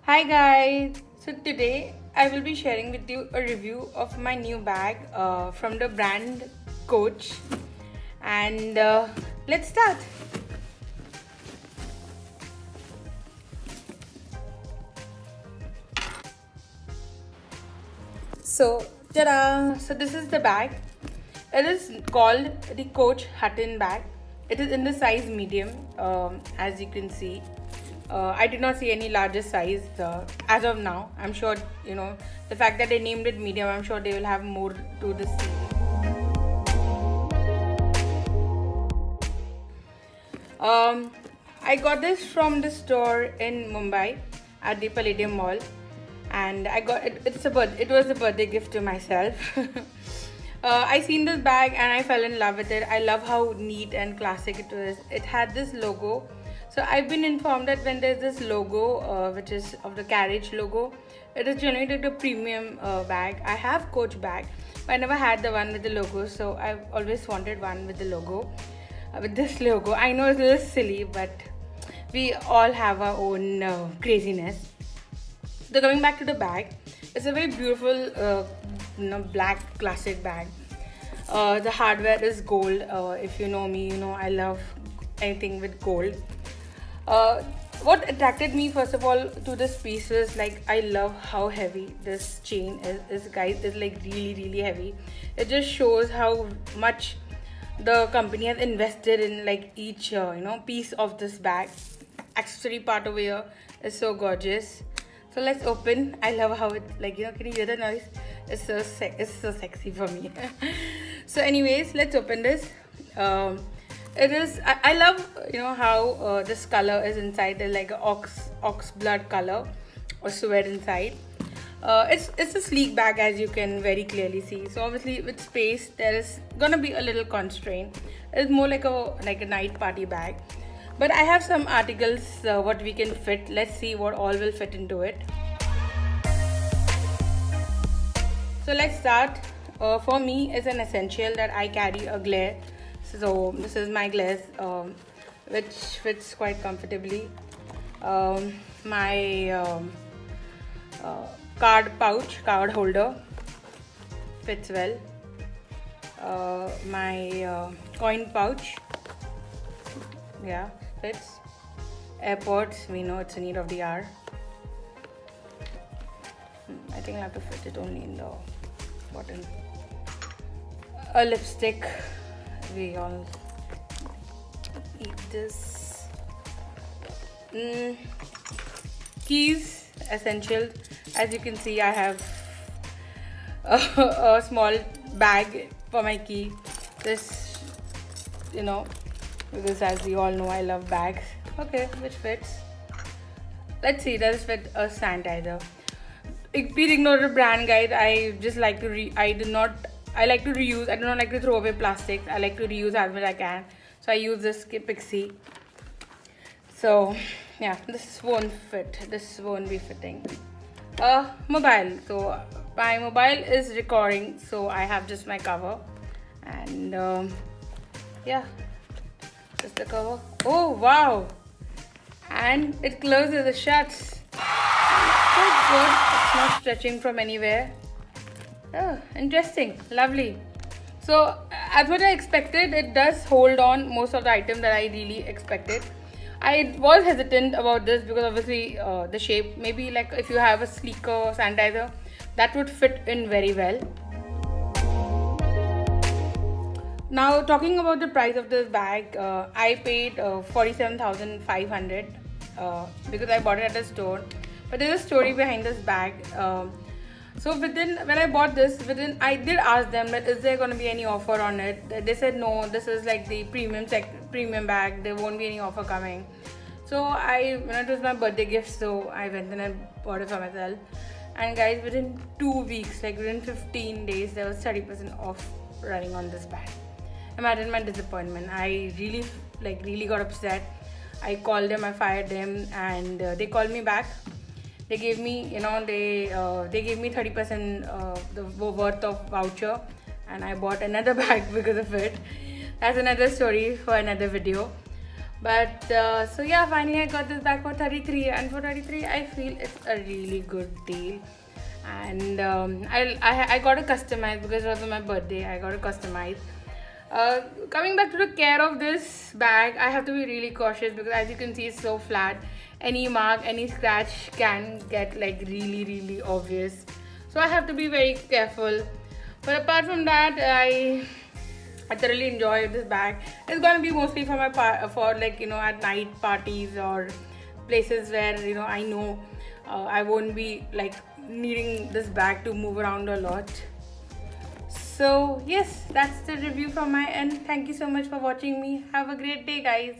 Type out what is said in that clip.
Hi guys, so today I will be sharing with you a review of my new bag from the brand Coach, and let's start. So ta-da! So this is the bag. It is called the Coach Hutton bag. It is in the size medium, as you can see. I did not see any larger size as of now. I'm sure the fact that they named it medium. I'm sure they will have more to this series. I got this from the store in Mumbai at the Palladium Mall, and I got it. It was a birthday gift to myself. I seen this bag and I fell in love with it. I love how neat and classic it was. It had this logo. So I've been informed that when there's this logo, which is of the carriage logo, it is generated a premium bag. I have Coach bag, but I never had the one with the logo. So I've always wanted one with the logo, with this logo. I know it's a little silly, but we all have our own craziness. So coming back to the bag, it's a very beautiful, black classic bag. The hardware is gold. If you know me, you know I love anything with gold. What attracted me first of all to this piece was like I love how heavy this chain is guys. It's like really heavy. It just shows how much the company has invested in like each piece of this bag. Accessory part over here is so gorgeous. So let's open. I love how it can you hear the noise? It's so sexy for me. So anyways, let's open this. It is I love how this color is inside. There's like an ox blood color or sweat inside. It's a sleek bag, as you can very clearly see. So obviously with space there is gonna be a little constraint. It's more like a night party bag. But I have some articles what we can fit. Let's see what all will fit into it. So let's start. For me, it's an essential that I carry a glare. So this is my glass, which fits quite comfortably. My card holder fits well. My coin pouch, yeah, fits. AirPods, we know it's a need of the hour. I think I have to fit it only in the bottom. A lipstick. We all eat this. Keys, essential. As you can see, I have a small bag for my key. This, because as we all know, I love bags. Okay, which fits. Let's see, does it fit a sanitizer? Please ignore the brand, guys. I just like to I like to reuse. I do not like to throw away plastics. I like to reuse as much as I can. So I use this Pixie. So yeah, this won't fit. This won't be fitting. Mobile. So my mobile is recording. So I have just my cover. And yeah, just the cover. Oh wow! And it closes, it shuts. So good. It's not stretching from anywhere. Oh, interesting. Lovely. So as what I expected, it does hold on most of the items that I really expected. I was hesitant about this because obviously the shape, maybe like if you have a sleeker sanitizer, that would fit in very well. Now talking about the price of this bag, I paid 47,500 because I bought it at a store. But there's a story behind this bag. So when I bought this, I did ask them that is there going to be any offer on it. They said no, this is like the premium bag. There won't be any offer coming. So it was my birthday gift, so I went and I bought it for myself. And guys, within 2 weeks, like within 15 days, there was 30% off running on this bag. Imagine my disappointment. I really got upset. I called them, I fired them, and they called me back. They gave me, they gave me 30% the worth of voucher, and I bought another bag because of it. That's another story for another video. But so yeah, finally I got this bag for 33, and for 33 I feel it's a really good deal. And I got a customize because it was my birthday. I got a customize. Coming back to the care of this bag, I have to be really cautious because as you can see, it's so flat. Any mark, any scratch can get like really obvious. So I have to be very careful. But apart from that, I thoroughly enjoy this bag. It's gonna be mostly for my for like, you know, at night parties or places where, you know, I know I won't be like needing this bag to move around a lot. So yes, that's the review from my end. Thank you so much for watching me. Have a great day, guys.